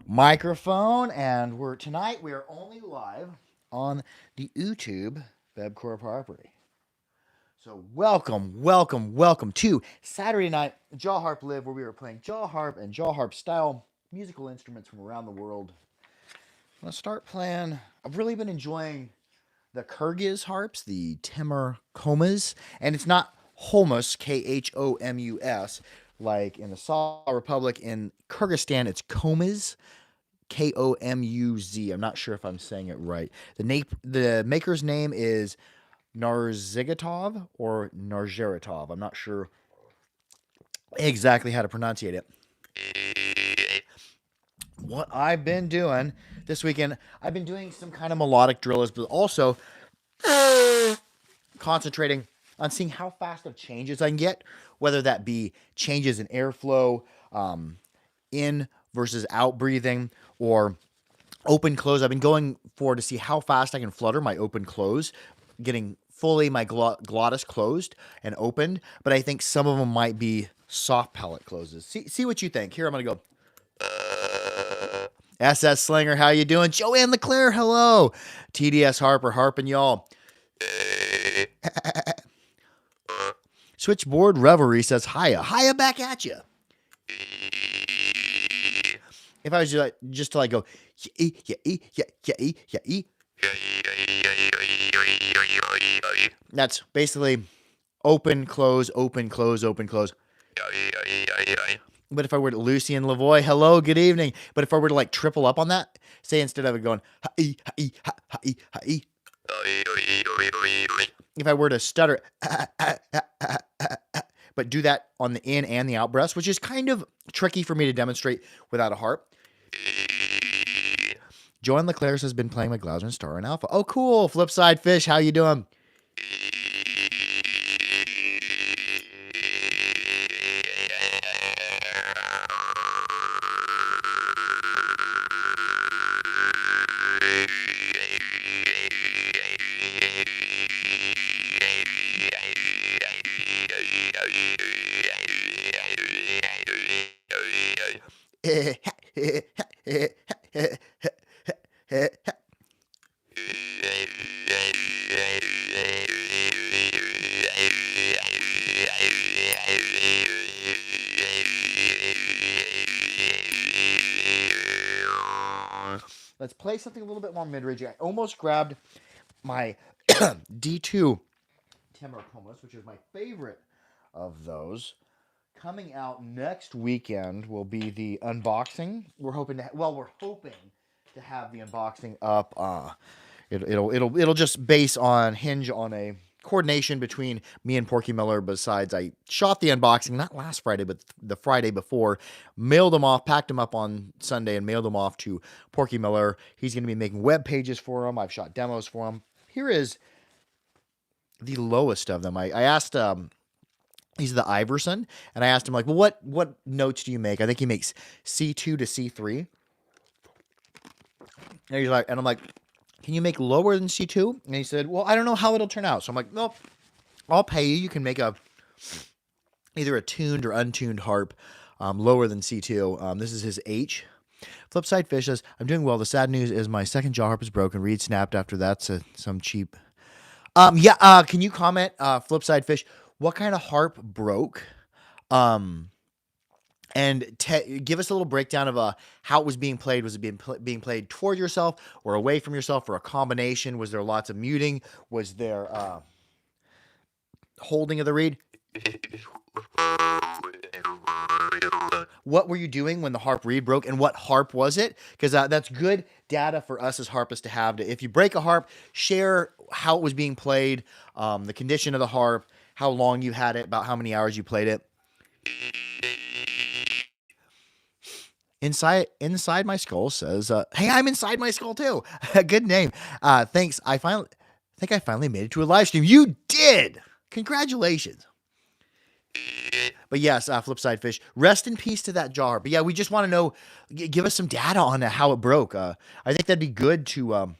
microphone, and we are only live on the YouTube Webcore property. So welcome to Saturday night Jaw Harp Live, where we are playing jaw harp and jaw harp style musical instruments from around the world. Let's start playing. I've really been enjoying the Kyrgyz harps, the Timur Komas, and it's not Homus, Khomus, like in the Saw Republic. In Kyrgyzstan, it's Komas, Komuz. I'm not sure if I'm saying it right. The maker's name is Narzigatov or Narzeratov. I'm not sure exactly how to pronounce it. What I've been doing this weekend, I've been doing some kind of melodic drillers, but also concentrating on seeing how fast of changes I can get, whether that be changes in airflow, in versus out breathing, or open close. I've been going for to see how fast I can flutter my open close, getting fully my glottis closed and opened. But I think some of them might be soft palate closes. See what you think. Here I'm gonna go. SS Slinger, how you doing? Joanne LeClaire, hello. TDS Harper, harping y'all. Switchboard Revelry says hiya back at you. If I was just to like go, that's basically open, close, open, close, open, close. But if I were to Lucian Lavoy, hello, good evening. But if I were to like triple up on that, say instead of it going if I were to stutter, but do that on the in and the out breaths, which is kind of tricky for me to demonstrate without a harp. Joanne LeClaire has been playing my Glauser and Star and Alpha. Oh, cool. Flipside Fish, how you doing? Let's play something a little bit more mid-range. I almost grabbed my D2 Timur Komas, which is my favorite of those. Coming out next weekend will be the unboxing. We're hoping to have the unboxing up. It'll just hinge on a coordination between me and Porky Miller. Besides, I shot the unboxing not last Friday, but the Friday before. Mailed them off, packed them up on Sunday, and mailed them off to Porky Miller. He's going to be making web pages for them. I've shot demos for him. Here is the lowest of them. I asked. He's the Iverson, and I asked him like, well, what notes do you make? I think he makes C2 to C3. And he's like, and I'm like, can you make lower than C2? And he said, well, I don't know how it'll turn out. So I'm like, nope, I'll pay you. You can make either a tuned or untuned harp lower than C2. This is his H. Flipside Fish says, I'm doing well. The sad news is my second jaw harp is broken. Reed snapped after that, so some cheap. Can you comment, Flipside Fish, what kind of harp broke? And give us a little breakdown of how it was being played. Was it being played toward yourself or away from yourself, or a combination? Was there lots of muting? Was there holding of the reed? What were you doing when the harp reed broke, and what harp was it? Because that's good data for us as harpists to have. If you break a harp, share how it was being played, the condition of the harp, how long you had it, about how many hours you played it. Inside My Skull says, hey, I'm Inside My Skull too. Good name. Thanks. I think I finally made it to a live stream. You did. Congratulations. But yes, Flipside Fish, rest in peace to that jaw harp. But yeah, we just want to know, give us some data on how it broke. I think that'd be good to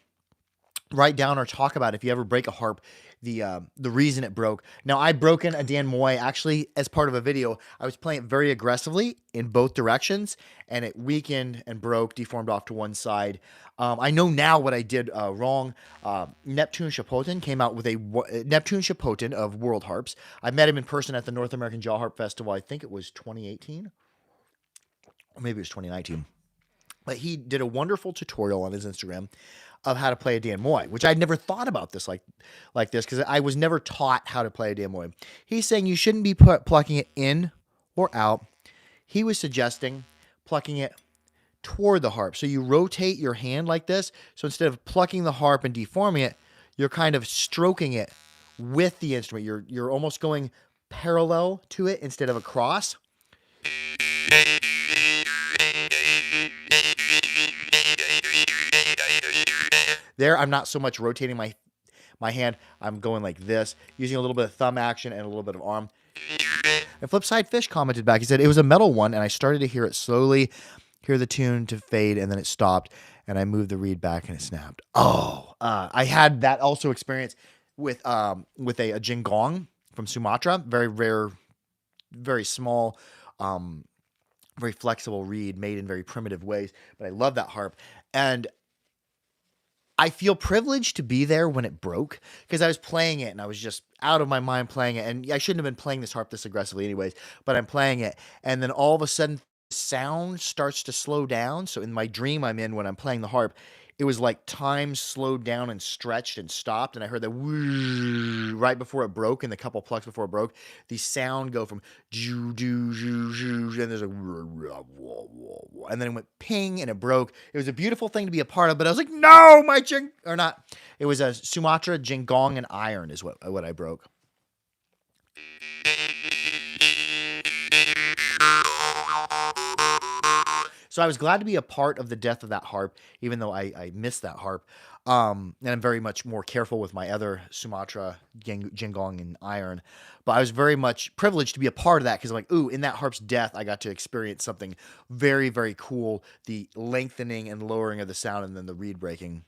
write down or talk about if you ever break a harp. the reason it broke. Now I'd broken a Dan Moy actually as part of a video. I was playing it very aggressively in both directions, and it weakened and broke, deformed off to one side. I know now what I did wrong. Neptune Chapotin came out with Neptune Chapotin of World Harps. I met him in person at the North American Jaw Harp Festival. I think it was 2018, or maybe it was 2019. But he did a wonderful tutorial on his Instagram of how to play a Dan Moy, which I'd never thought about this like this because I was never taught how to play a Dan Moy. He's saying you shouldn't be plucking it in or out. He was suggesting plucking it toward the harp. So you rotate your hand like this. So instead of plucking the harp and deforming it, you're kind of stroking it with the instrument. You're almost going parallel to it instead of across. There, I'm not so much rotating my hand. I'm going like this, using a little bit of thumb action and a little bit of arm. And Flipside Fish commented back. He said, it was a metal one, and I started to hear it slowly, hear the tune to fade, and then it stopped, and I moved the reed back, and it snapped. Oh, I had that also experience with a jingong from Sumatra. Very rare, very small, very flexible reed made in very primitive ways. But I love that harp. And I feel privileged to be there when it broke because I was playing it and I was just out of my mind playing it. And I shouldn't have been playing this harp this aggressively anyways, but I'm playing it. And then all of a sudden, sound starts to slow down. So in my dream I'm in when I'm playing the harp, it was like time slowed down and stretched and stopped. And I heard the whoosh right before it broke, and the couple plucks before it broke, the sound go from joo, joo, joo, joo, and there's a and then it went ping and it broke. It was a beautiful thing to be a part of, but I was like, no, my jing, or not. It was a Sumatra jingong and iron is what I broke. So I was glad to be a part of the death of that harp, even though I missed that harp. And I'm very much more careful with my other Sumatra, jingong, and iron. But I was very much privileged to be a part of that because I'm like, ooh, in that harp's death, I got to experience something very, very cool. The lengthening and lowering of the sound and then the reed breaking.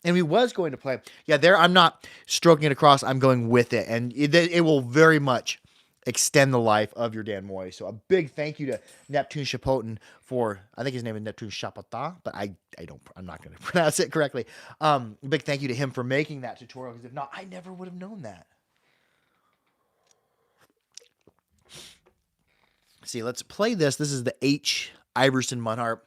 And we was going to play. Yeah, there I'm not stroking it across. I'm going with it. And it will very much extend the life of your Dan Moy. So a big thank you to Neptune Chapotin for, I think his name is Neptune Chapotin, but I'm not going to pronounce it correctly. Big thank you to him for making that tutorial, because if not, I never would have known that. See, let's play this. This is the H. Iverson Mud Harp.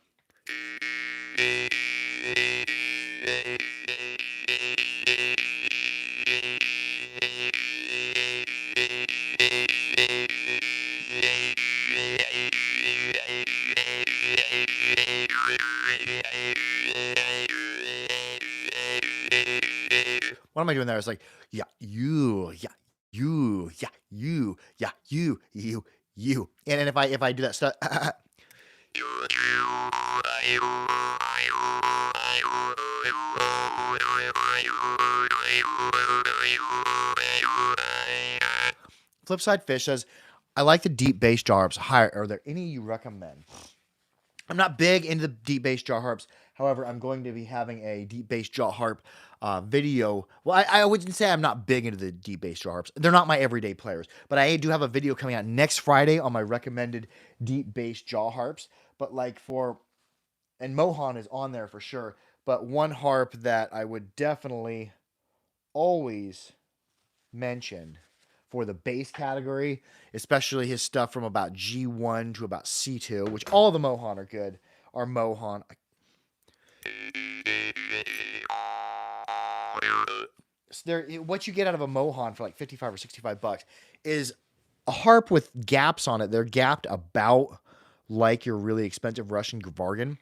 What am I doing there? It's like, yeah, you, yeah, you, yeah, you, yeah, you. And if I do that stuff, Flipside Fish says, I like the deep bass jaw harps. Are there any you recommend? I'm not big into the deep bass jaw harps. However, I'm going to be having a deep bass jaw harp video. Well, I wouldn't say I'm not big into the deep bass jaw harps. They're not my everyday players. But I do have a video coming out next Friday on my recommended deep bass jaw harps. But and Mohan is on there for sure. But one harp that I would definitely always mention for the bass category, especially his stuff from about G1 to about C2, which all the Mohan are good, are Mohan. So what you get out of a Mohan for like 55 or 65 bucks is a harp with gaps on it. They're gapped about like your really expensive Russian Vargan.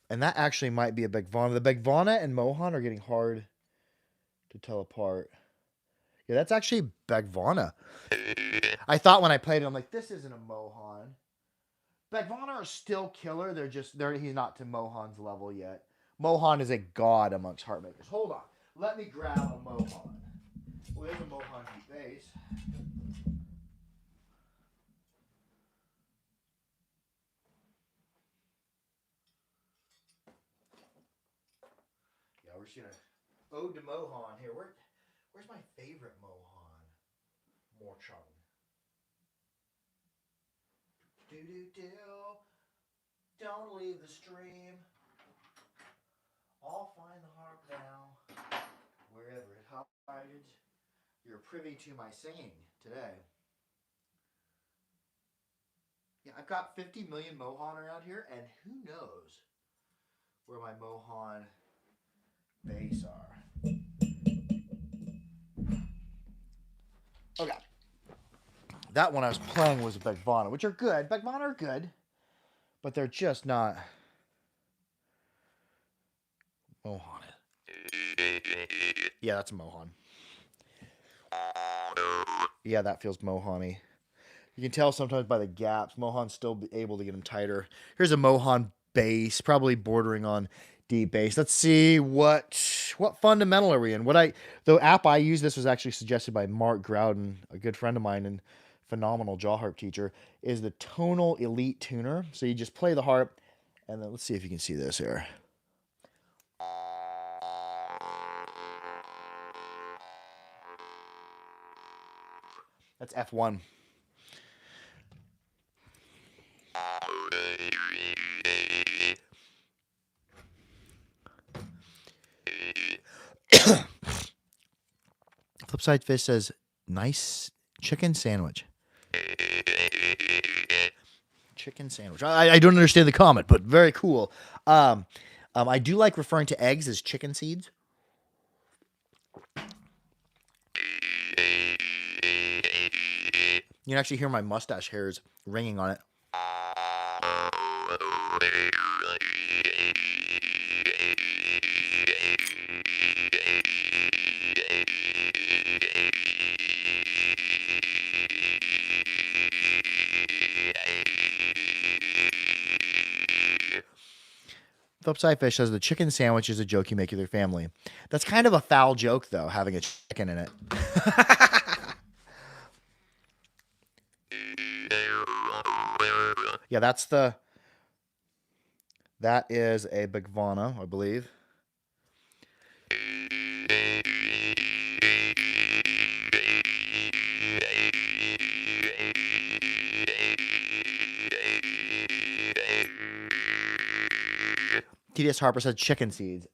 And that actually might be a Begvana. The Begvana and Mohan are getting hard to tell apart. Yeah, that's actually Begvana. I thought when I played it, I'm like, this isn't a Mohan. Beckvana are still killer. He's not to Mohan's level yet. Mohan is a god amongst harp makers. Hold on. Let me grab a Mohan. Well, there's a Mohan deep bass. Yeah, we're just gonna ode to Mohan here. Where's my favorite Mohan? Morchung. Do do do. Don't leave the stream. I'll find the harp now. Wherever it hides. You're privy to my singing today. Yeah, I've got 50 million Mohan around here, and who knows where my Mohan bass are. Okay. That one I was playing was a Beckvana, which are good. Beckvana are good, but they're just not Mohan. Yeah, that's a Mohan. Yeah, that feels Mohan-y. You can tell sometimes by the gaps. Mohan's still able to get them tighter. Here's a Mohan bass, probably bordering on deep bass. Let's see what fundamental are we in. The app I use, this was actually suggested by Mark Groudon, a good friend of mine and phenomenal jaw harp teacher, is the Tonal Elite Tuner. So you just play the harp, and then let's see if you can see this here. That's F1. Flipside Fish says, nice chicken sandwich. Chicken sandwich. I don't understand the comment, but very cool. I do like referring to eggs as chicken seeds. You can actually hear my mustache hairs ringing on it. Flipside Fish says the chicken sandwich is a joke you make with your family. That's kind of a foul joke, though, having a chicken in it. Yeah, that is a Beckvana, I believe. TDS Harper said chicken seeds.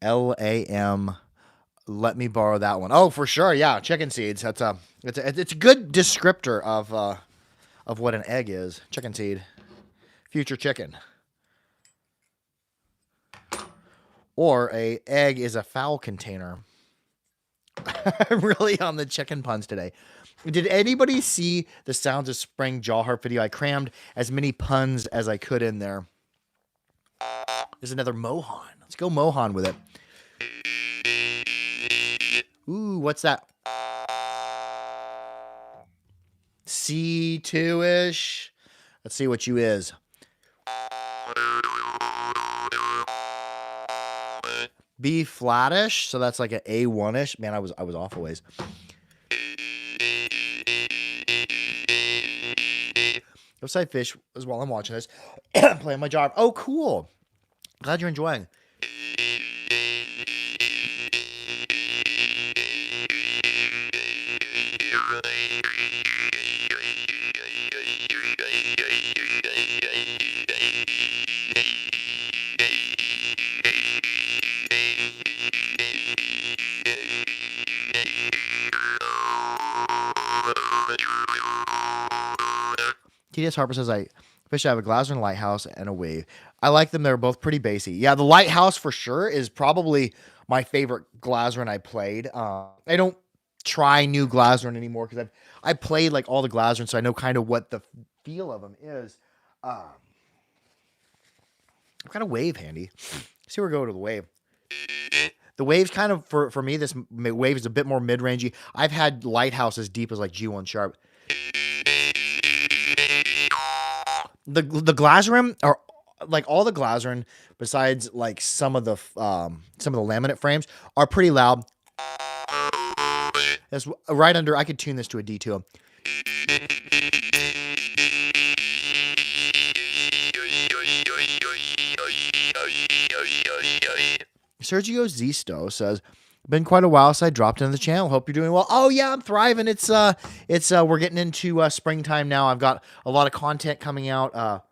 LAM. Let me borrow that one. Oh, for sure. Yeah, chicken seeds. It's a good descriptor of what an egg is. Chicken seed. Future chicken. Or a egg is a foul container. I'm really on the chicken puns today. Did anybody see the Sounds of Spring jaw harp video? I crammed as many puns as I could in there. There's another Mohan. Let's go Mohan with it. Ooh, what's that? C2-ish. Let's see what you is. B flattish, so that's like an A1-ish. Man, I was off a ways. Flipside Fish is while I'm watching this, playing my job. Oh, cool. Glad you're enjoying. TDS Harper says, I have a Glasner Lighthouse and a Wave. I like them. They're both pretty bassy. Yeah, the Lighthouse for sure is probably my favorite Glasner I played. I don't try new Glasner anymore because I played like all the Glasner, so I know kind of what the feel of them is. I've got a Wave handy. Let's see where we go to the Wave. The Wave's kind of, for me, this Wave is a bit more mid-rangey. I've had Lighthouse as deep as like G1 sharp. the Glazerin are like all the Glazerin besides like some of the laminate frames are pretty loud. That's right under. I could tune this to a D2. Sergio Zisto says, "Been quite a while since I dropped into the channel. Hope you're doing well." Oh yeah, I'm thriving. It's we're getting into springtime now. I've got a lot of content coming out.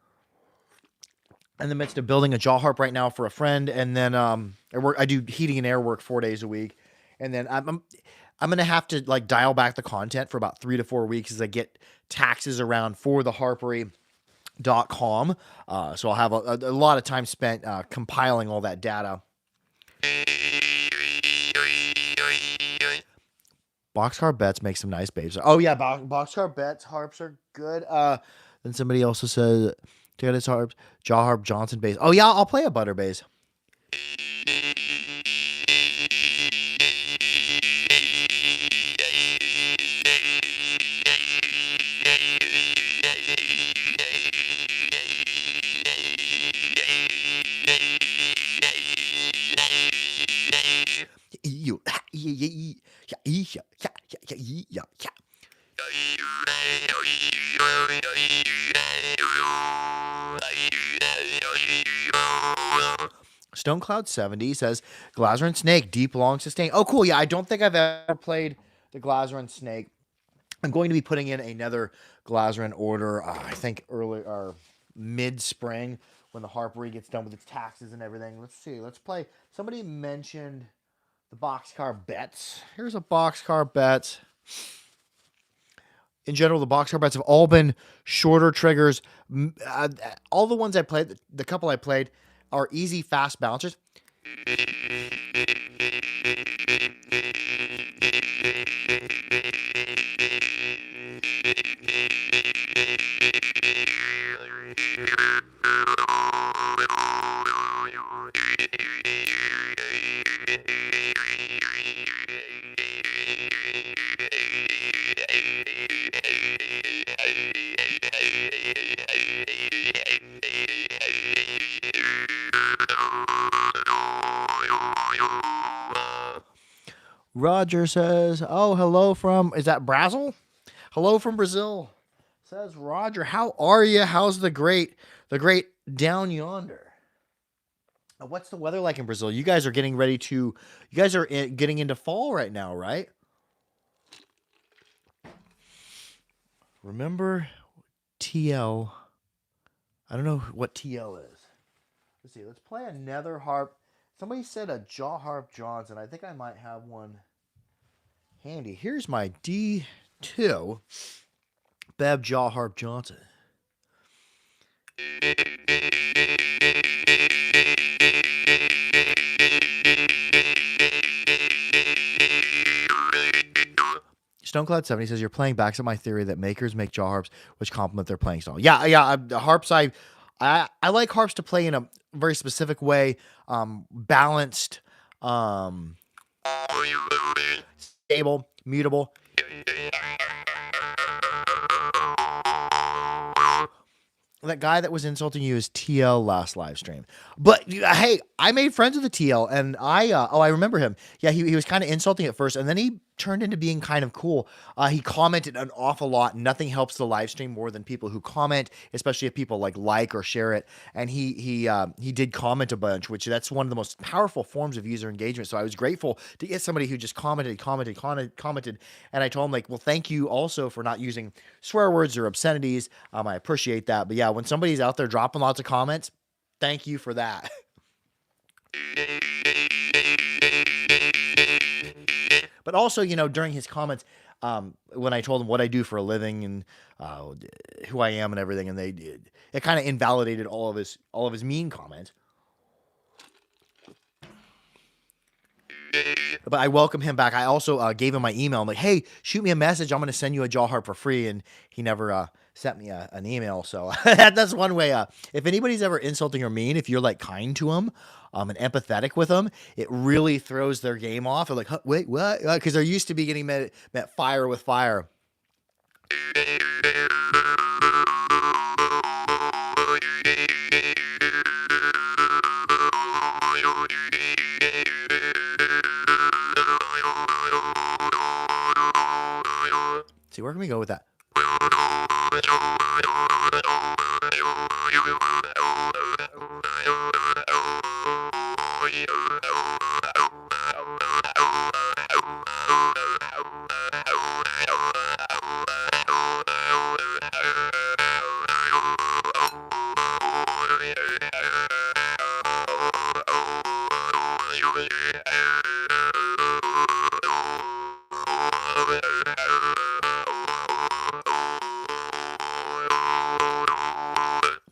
In the midst of building a jaw harp right now for a friend, and then I do heating and air work 4 days a week, and then I'm gonna have to like dial back the content for about 3 to 4 weeks as I get taxes around for the harpery.com. So I'll have a lot of time spent compiling all that data. Boxcar Bets make some nice babes. Oh yeah, Boxcar Bets harps are good. Then somebody also says, check out his harps, jaw harp Johnson bass. Oh yeah, I'll play a butter bass. StoneCloud70 says, Glazerin Snake, deep, long, sustain. Oh, cool. Yeah, I don't think I've ever played the Glazerin Snake. I'm going to be putting in another Glazerin order, I think early or mid-spring when the Harpery gets done with its taxes and everything. Let's see. Let's play. Somebody mentioned the Boxcar Bets. Here's a Boxcar Bet. In general, the Boxcar Bets have all been shorter triggers. All the ones I played, the couple I played, are easy, fast bouncers. Roger says, oh, hello from, is that Brazil? Hello from Brazil. Says Roger, how are you? How's the great down yonder? What's the weather like in Brazil? You guys are getting ready to, you guys are getting into fall right now, right? Remember TL? I don't know what TL is. Let's see. Let's play another harp. Somebody said a jaw harp Johnson. I think I might have one handy. Here's my D2 Beb jaw harp Johnson. StoneCloud70 says, you're playing backs up my theory that makers make jaw harps which complement their playing style. Yeah. Harps, I like harps to play in a very specific way, balanced, stable, mutable. That guy that was insulting you is TL last live stream. But hey, I made friends with the TL, and I remember him. Yeah, he was kind of insulting at first, and then he turned into being kind of cool. He commented an awful lot. Nothing helps the live stream more than people who comment, especially if people like or share it. And he did comment a bunch, which that's one of the most powerful forms of user engagement. So I was grateful to get somebody who just commented. And I told him, like, well, thank you also for not using swear words or obscenities. I appreciate that. But yeah, when somebody's out there dropping lots of comments, thank you for that. But also, during his comments, when I told him what I do for a living and who I am and everything, and it kind of invalidated all of his mean comments. But I welcome him back. I also gave him my email. I'm like, hey, shoot me a message. I'm going to send you a jaw harp for free. And he never sent me an email. So that's one way. If anybody's ever insulting or mean, if you're like kind to them and empathetic with them, it really throws their game off. They're like, huh, wait, what? Because they're used to be getting met fire with fire. can we go with that?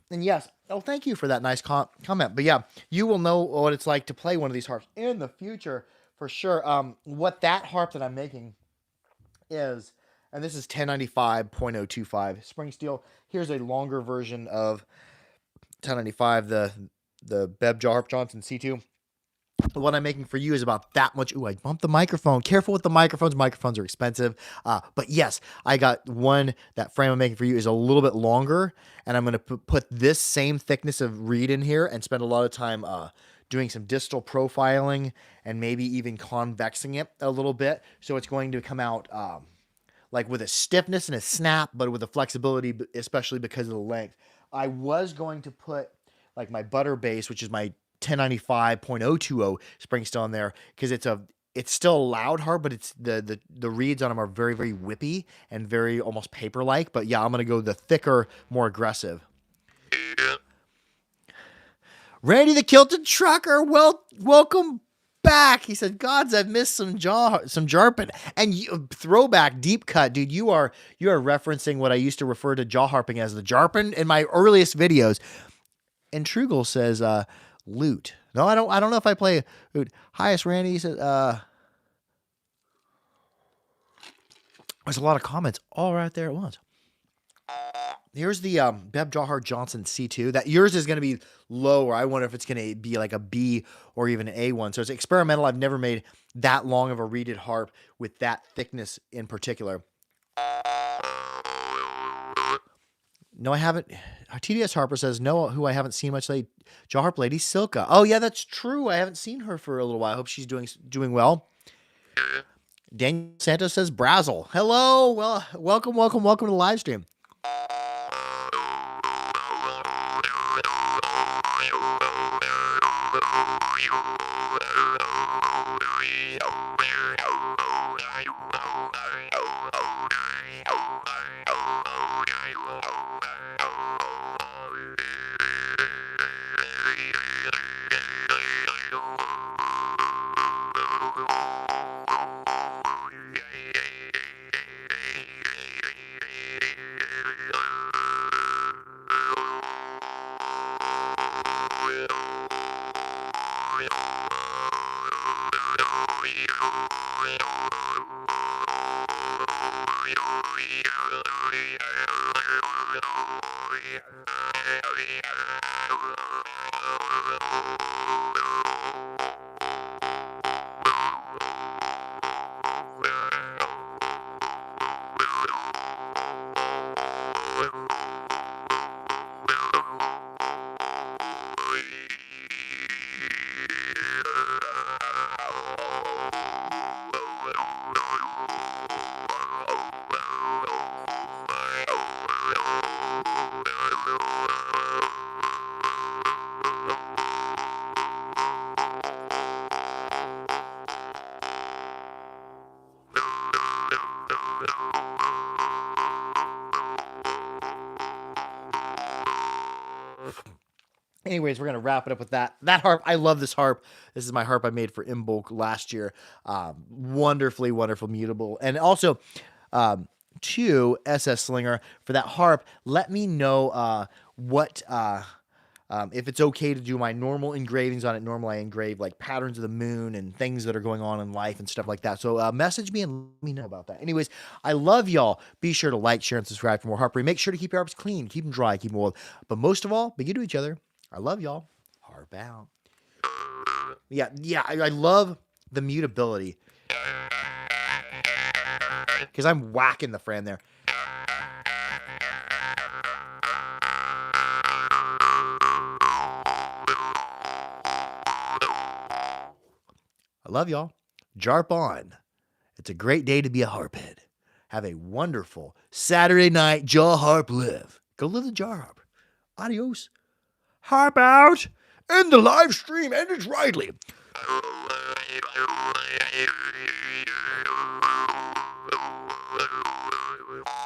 And yes, oh, thank you for that nice comment. But yeah, you will know what it's like to play one of these harps in the future for sure. What that harp that I'm making is, and this is 1095.025 spring steel. Here's a longer version of 1095, the Beb Jaw Harp Johnson C2. What I'm making for you is about that much. Ooh, I bumped the microphone. Careful with the microphones. Microphones are expensive. But yes, I got one. That frame I'm making for you is a little bit longer, and I'm going to put this same thickness of reed in here and spend a lot of time doing some distal profiling and maybe even convexing it a little bit. So it's going to come out like with a stiffness and a snap, but with a flexibility, especially because of the length. I was going to put like my butter base, which is my 1095.020 spring steel on there, because it's still a loud harp, but it's the reeds on them are very, very whippy and very almost paper like. But yeah, I'm gonna go the thicker, more aggressive. Randy the Kilted Trucker, welcome back. He said, "Gods, I've missed some jarping." And throwback deep cut, dude. You are referencing what I used to refer to jaw harping as the jarping in my earliest videos. And Trugle says, "Lute." No, I don't know if I play lute. Highest Randy, he says, there's a lot of comments all right there at once. Here's the Beb Jawhart Johnson C2. That yours is going to be lower. I wonder if it's going to be like a B or even an A1. So it's experimental. I've never made that long of a reeded harp with that thickness in particular. No, I haven't. TDS Harper says, no, who I haven't seen much lately, Jaw Harp Lady Silka. Oh, yeah, that's true. I haven't seen her for a little while. I hope she's doing well. Daniel Santos says, Brazzle. Hello. Well, welcome to the live stream. Anyways, we're going to wrap it up with that harp. I love this harp. This is my harp I made for Imbolc last year. Wonderfully, wonderful mutable. And also, to SS Slinger, for that harp, let me know what... if it's okay to do my normal engravings on it. Normally I engrave like patterns of the moon and things that are going on in life and stuff like that. So message me and let me know about that. Anyways, I love y'all. Be sure to like, share, and subscribe for more harpery. Make sure to keep your harps clean, keep them dry, keep them oiled. But most of all, be good to each other. I love y'all. Harp out. Yeah, I love the mutability. Because I'm whacking the fran there. I love y'all. Jarp on. It's a great day to be a harphead. Have a wonderful Saturday night Jaw Harp live. Go live the Jar Harp. Adios. Harp out. End the live stream. End it rightly.